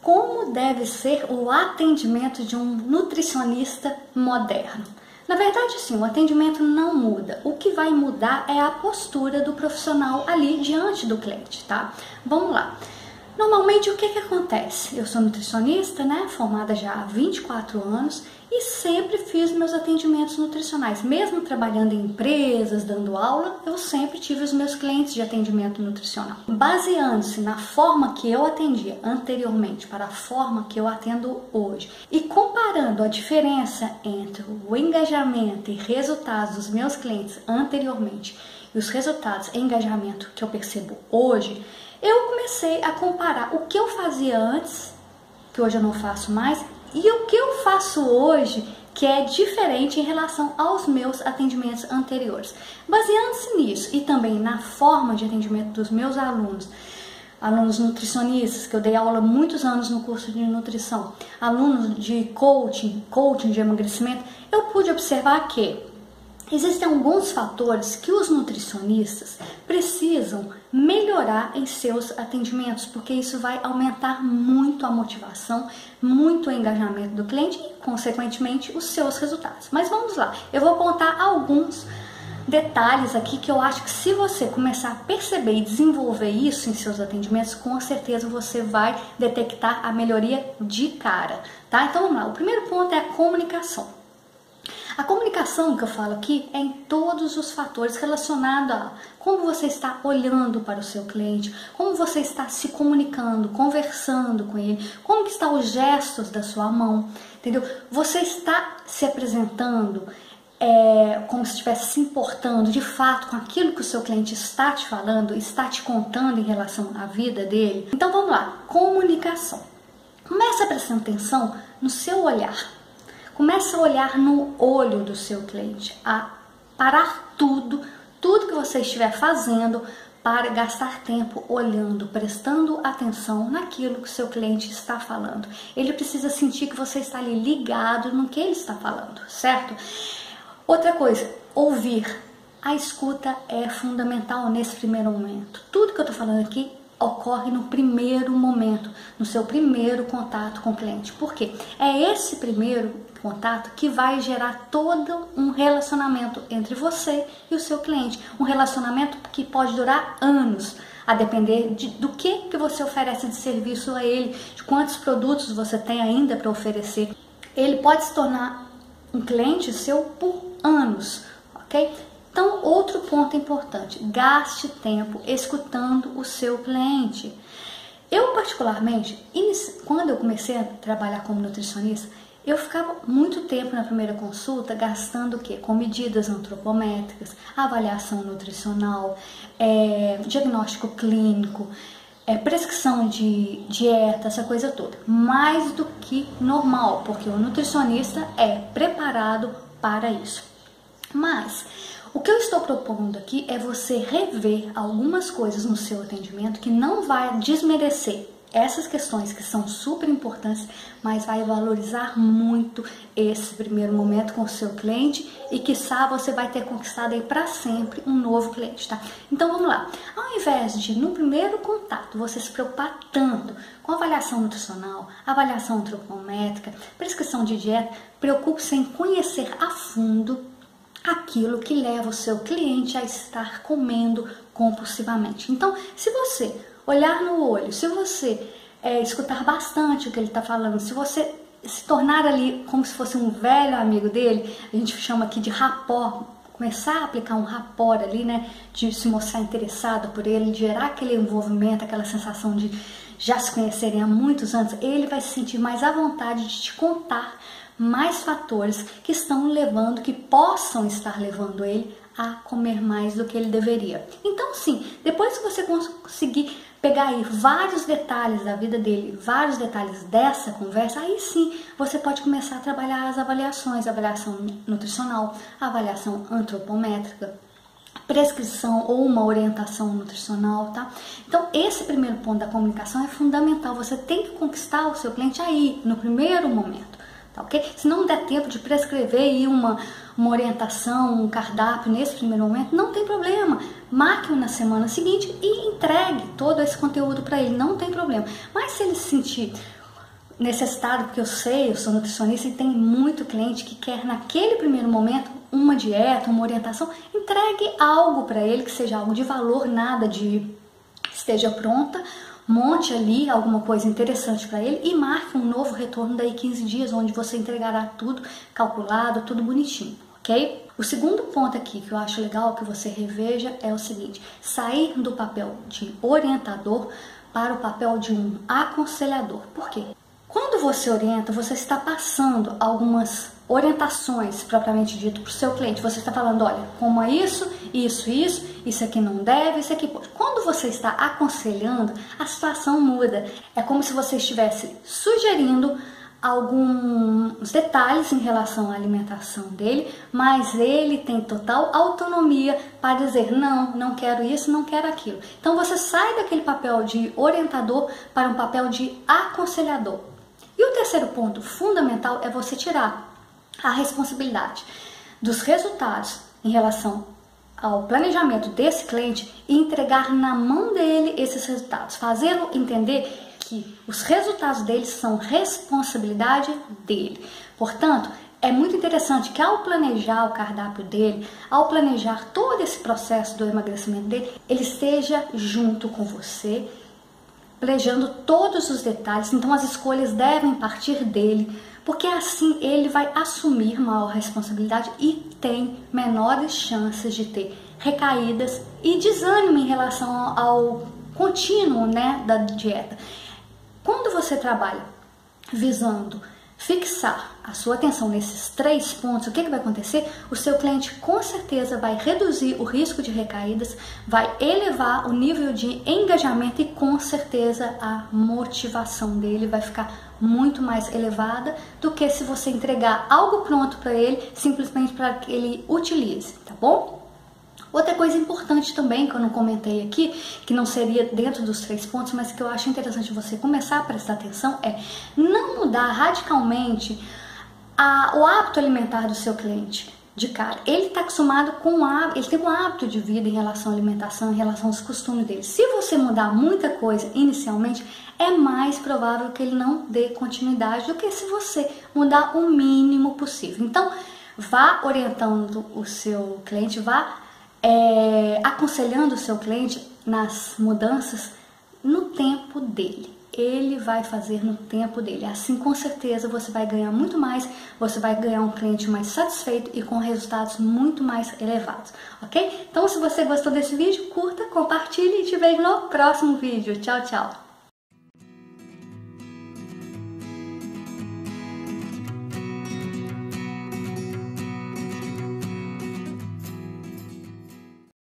como deve ser o atendimento de um nutricionista moderno. Na verdade, sim, o atendimento não muda. O que vai mudar é a postura do profissional ali diante do cliente, tá? Vamos lá. Normalmente, o que acontece? Eu sou nutricionista, né? Formada já há 24 anos e sempre fiz meus atendimentos nutricionais. Mesmo trabalhando em empresas, dando aula, eu sempre tive os meus clientes de atendimento nutricional. Baseando-se na forma que eu atendia anteriormente para a forma que eu atendo hoje e comparando a diferença entre o engajamento e resultados dos meus clientes anteriormente e os resultados e engajamento que eu percebo hoje, eu comecei a comparar o que eu fazia antes, que hoje eu não faço mais, e o que eu faço hoje, que é diferente em relação aos meus atendimentos anteriores. Baseando-se nisso e também na forma de atendimento dos meus alunos nutricionistas, que eu dei aula há muitos anos no curso de nutrição, alunos de coaching de emagrecimento, eu pude observar que existem alguns fatores que os nutricionistas precisam melhorar em seus atendimentos, porque isso vai aumentar muito a motivação, muito o engajamento do cliente e, consequentemente, os seus resultados. Mas vamos lá, eu vou contar alguns detalhes aqui que eu acho que se você começar a perceber e desenvolver isso em seus atendimentos, com certeza você vai detectar a melhoria de cara, tá? Então vamos lá, o primeiro ponto é a comunicação. A comunicação que eu falo aqui é em todos os fatores relacionados a como você está olhando para o seu cliente, como você está se comunicando, conversando com ele, como que estão os gestos da sua mão, entendeu? Você está se apresentando como se estivesse se importando de fato com aquilo que o seu cliente está te falando, está te contando em relação à vida dele. Então vamos lá, comunicação. Comece prestando atenção no seu olhar. Comece a olhar no olho do seu cliente, a parar tudo que você estiver fazendo para gastar tempo olhando, prestando atenção naquilo que o seu cliente está falando. Ele precisa sentir que você está ali ligado no que ele está falando, certo? Outra coisa, ouvir. A escuta é fundamental nesse primeiro momento. Tudo que eu estou falando aqui ocorre no primeiro momento, no seu primeiro contato com o cliente. Por quê? É esse primeiro contato que vai gerar todo um relacionamento entre você e o seu cliente. Um relacionamento que pode durar anos, a depender do que você oferece de serviço a ele, de quantos produtos você tem ainda para oferecer. Ele pode se tornar um cliente seu por anos, ok? Então, outro ponto importante, gaste tempo escutando o seu cliente. Eu, particularmente, quando eu comecei a trabalhar como nutricionista, eu ficava muito tempo na primeira consulta gastando o quê? Com medidas antropométricas, avaliação nutricional, diagnóstico clínico, prescrição de dieta, essa coisa toda. Mais do que normal, porque o nutricionista é preparado para isso. Mas o que eu estou propondo aqui é você rever algumas coisas no seu atendimento que não vai desmerecer essas questões que são super importantes, mas vai valorizar muito esse primeiro momento com o seu cliente e quiçá você vai ter conquistado aí para sempre um novo cliente, tá? Então vamos lá, ao invés de no primeiro contato você se preocupar tanto com avaliação nutricional, avaliação antropométrica, prescrição de dieta, preocupe-se em conhecer a fundo aquilo que leva o seu cliente a estar comendo compulsivamente. Então, se você olhar no olho, se você escutar bastante o que ele está falando, se você se tornar ali como se fosse um velho amigo dele, a gente chama aqui de rapport, começar a aplicar um rapport ali, né, de se mostrar interessado por ele, de gerar aquele envolvimento, aquela sensação de já se conhecerem há muitos anos, ele vai se sentir mais à vontade de te contar mais fatores que estão levando, que possam estar levando ele a comer mais do que ele deveria. Então, sim, depois que você conseguir pegar aí vários detalhes da vida dele, vários detalhes dessa conversa, aí sim você pode começar a trabalhar as avaliações, avaliação nutricional, avaliação antropométrica, prescrição ou uma orientação nutricional, tá? Então, esse primeiro ponto da comunicação é fundamental. Você tem que conquistar o seu cliente aí, no primeiro momento. Okay? Se não der tempo de prescrever aí uma orientação, um cardápio nesse primeiro momento, não tem problema. Marque-o na semana seguinte e entregue todo esse conteúdo para ele, não tem problema. Mas se ele se sentir necessitado, porque eu sou nutricionista e tem muito cliente que quer naquele primeiro momento uma dieta, uma orientação. Entregue algo para ele que seja algo de valor, nada de esteja pronta. Monte ali alguma coisa interessante para ele e marque um novo retorno daí 15 dias, onde você entregará tudo calculado, tudo bonitinho, ok? O segundo ponto aqui que eu acho legal que você reveja é o seguinte: sair do papel de orientador para o papel de um aconselhador. Por quê? Quando você orienta, você está passando algumas orientações propriamente dito para o seu cliente. Você está falando, olha, como é isso, isso aqui não deve, isso aqui pode. Quando você está aconselhando, a situação muda. É como se você estivesse sugerindo alguns detalhes em relação à alimentação dele, mas ele tem total autonomia para dizer não, não quero isso, não quero aquilo. Então você sai daquele papel de orientador para um papel de aconselhador. E o terceiro ponto fundamental é você tirar a responsabilidade dos resultados em relação ao planejamento desse cliente e entregar na mão dele esses resultados, fazê-lo entender que os resultados dele são responsabilidade dele. Portanto, é muito interessante que ao planejar o cardápio dele, ao planejar todo esse processo do emagrecimento dele, ele esteja junto com você, planejando todos os detalhes. Então as escolhas devem partir dele, porque assim ele vai assumir maior responsabilidade e tem menores chances de ter recaídas e desânimo em relação ao contínuo, né, da dieta. Quando você trabalha visando fixar a sua atenção nesses 3 pontos, o que vai acontecer? O seu cliente com certeza vai reduzir o risco de recaídas, vai elevar o nível de engajamento e com certeza a motivação dele vai ficar muito mais elevada do que se você entregar algo pronto para ele, simplesmente para que ele utilize, tá bom? Outra coisa importante também, que eu não comentei aqui, que não seria dentro dos 3 pontos, mas que eu acho interessante você começar a prestar atenção, é não mudar radicalmente o hábito alimentar do seu cliente de cara. Ele está acostumado com ele tem um hábito de vida em relação à alimentação, em relação aos costumes dele. Se você mudar muita coisa inicialmente, é mais provável que ele não dê continuidade do que se você mudar o mínimo possível. Então, vá orientando o seu cliente, vá aconselhando o seu cliente nas mudanças no tempo dele. Ele vai fazer no tempo dele. Assim, com certeza, você vai ganhar muito mais, você vai ganhar um cliente mais satisfeito e com resultados muito mais elevados, ok? Então, se você gostou desse vídeo, curta, compartilhe e te vejo no próximo vídeo. Tchau, tchau!